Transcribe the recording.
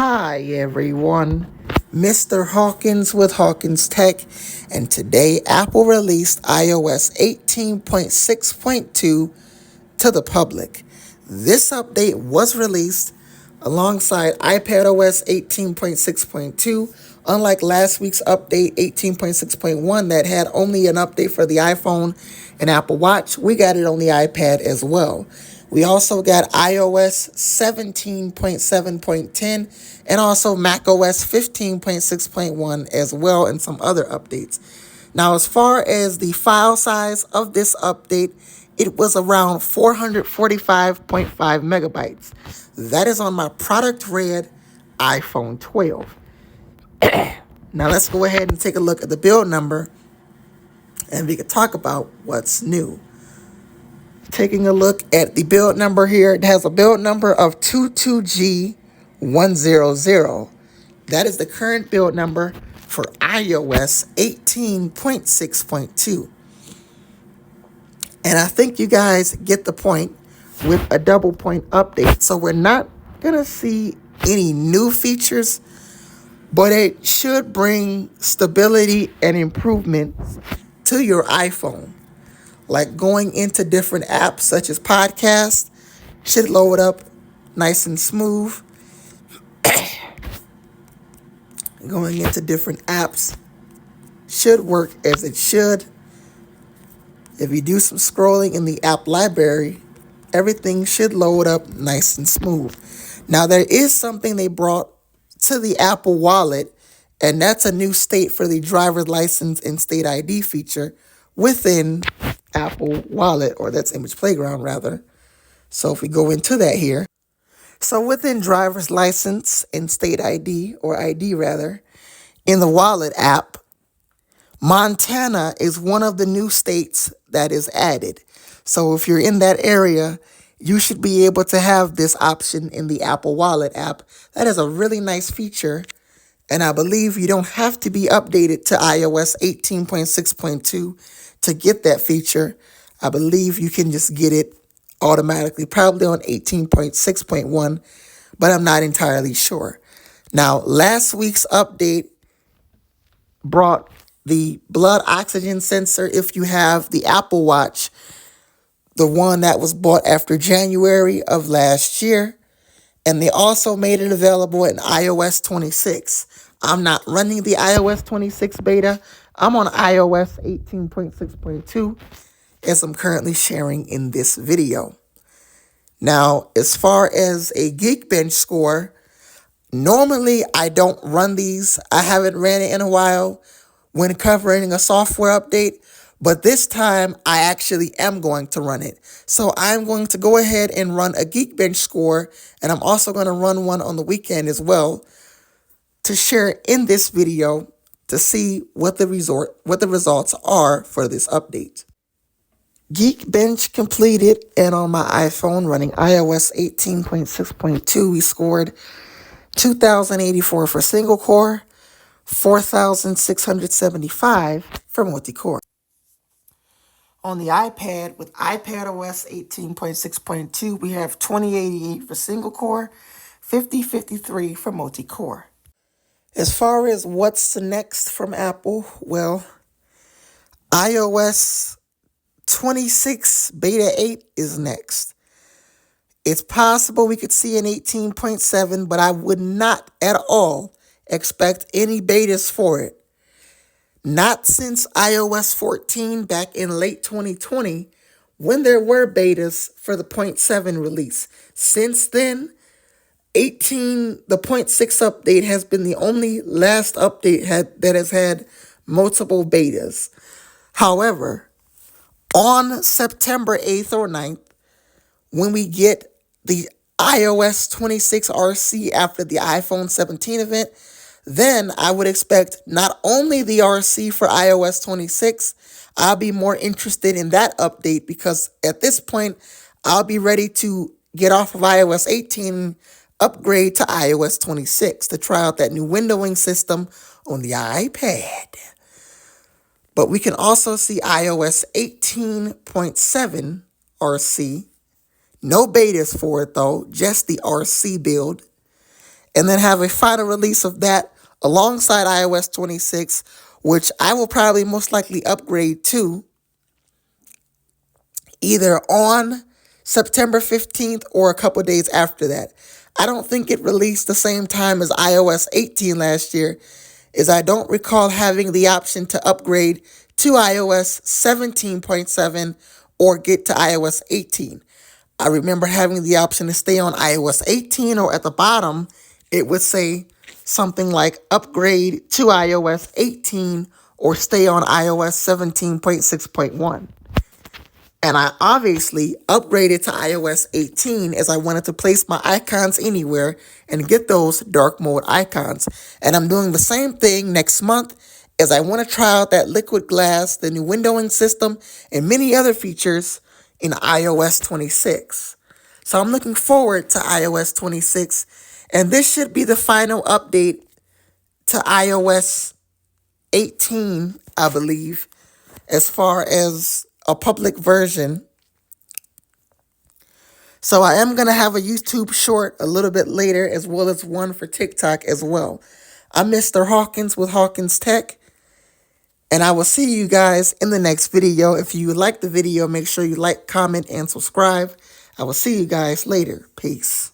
Hi everyone, Mr. Hawkins with Hawkins Tech, and today Apple released iOS 18.6.2 to the public. This update was released alongside iPadOS 18.6.2, unlike last week's update 18.6.1 that had only an update for the iPhone and Apple Watch. We got it on the iPad as well. We also got iOS 17.7.10 and also macOS 15.6.1 as well, and some other updates. Now, as far as the file size of this update, it was around 445.5 megabytes. That is on my product red iPhone 12. Now let's go ahead and take a look at the build number and we can talk about what's new. Taking a look at the build number here, it has a build number of 22G100. That is the current build number for iOS 18.6.2. And I think you guys get the point with a double point update. So we're not going to see any new features, but it should bring stability and improvements to your iPhone. Like going into different apps such as podcasts should load up nice and smooth. Going into different apps should work as it should. If you do some scrolling in the app library, everything should load up nice and smooth. Now, there is something they brought to the Apple Wallet, and that's a new state for the driver's license and state ID feature within Apple Wallet, or that's Image Playground rather. So if we go into that here, so within driver's license and state ID, or ID rather, in the Wallet app, Montana is one of the new states that is added. So if you're in that area, you should be able to have this option in the Apple Wallet app. That is a really nice feature, and I believe you don't have to be updated to iOS 18.6.2 to get that feature. I believe you can just get it automatically, probably on 18.6.1, but I'm not entirely sure. Now, last week's update brought the blood oxygen sensor if you have the Apple Watch, the one that was bought after January of last year. And they also made it available in iOS 26. I'm not running the iOS 26 beta. I'm on iOS 18.6.2 as I'm currently sharing in this video. Now, as far as a Geekbench score, normally I don't run these. I haven't ran it in a while when covering a software update, but this time I actually am going to run it. So I'm going to go ahead and run a Geekbench score, and I'm also going to run one on the weekend as well to share in this video to see what the results are for this update. Geekbench completed, and on my iPhone running iOS 18.6.2, we scored 2,084 for single core, 4,675 for multi-core. On the iPad with iPadOS 18.6.2, we have 2088 for single core, 5053 for multi-core. As far as what's next from Apple, well, iOS 26 Beta 8 is next. It's possible we could see an 18.7, but I would not at all expect any betas for it. Not since iOS 14 back in late 2020, when there were betas for the 0.7 release. Since then, the 0.6 update has been the only last update that has had multiple betas. However, on September 8th or 9th, when we get the iOS 26 RC after the iPhone 17 event, then I would expect not only the RC for iOS 26, I'll be more interested in that update because at this point, I'll be ready to get off of iOS 18, upgrade to iOS 26 to try out that new windowing system on the iPad. But we can also see iOS 18.7 RC. No betas for it though, just the RC build. and then have a final release of that alongside iOS 26, which I will probably most likely upgrade to either on September 15th or a couple days after that. I don't think it released the same time as iOS 18 last year, as I don't recall having the option to upgrade to iOS 17.7 or get to iOS 18. I remember having the option to stay on iOS 18, or at the bottom, it would say something like upgrade to iOS 18 or stay on iOS 17.6.1. And I obviously upgraded to iOS 18 as I wanted to place my icons anywhere and get those dark mode icons. And I'm doing the same thing next month as I want to try out that liquid glass, the new windowing system, and many other features in iOS 26. So I'm looking forward to iOS 26, and this should be the final update to iOS 18, I believe, as far as a public version. So I am going to have a YouTube short a little bit later, as well as one for TikTok as well. I'm Mr. Hawkins with Hawkins Tech, and I will see you guys in the next video. If you like the video, make sure you like, comment, and subscribe. I will see you guys later. Peace.